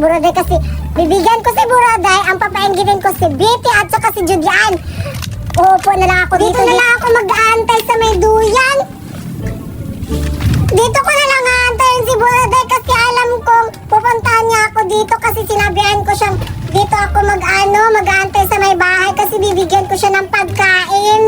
Buraday kasi bibigyan ko si Buraday, ang papainggitin ko si Betty at saka si Julian. Upo na lang ako dito. Na lang ako mag-aantay sa may duyan. Dito ko na lang aantayin si Buraday kasi alam kong pupuntahan niya ako dito kasi sinabihan ko siyang dito ako mag-aantay sa may bahay kasi bibigyan ko siya ng pagkain.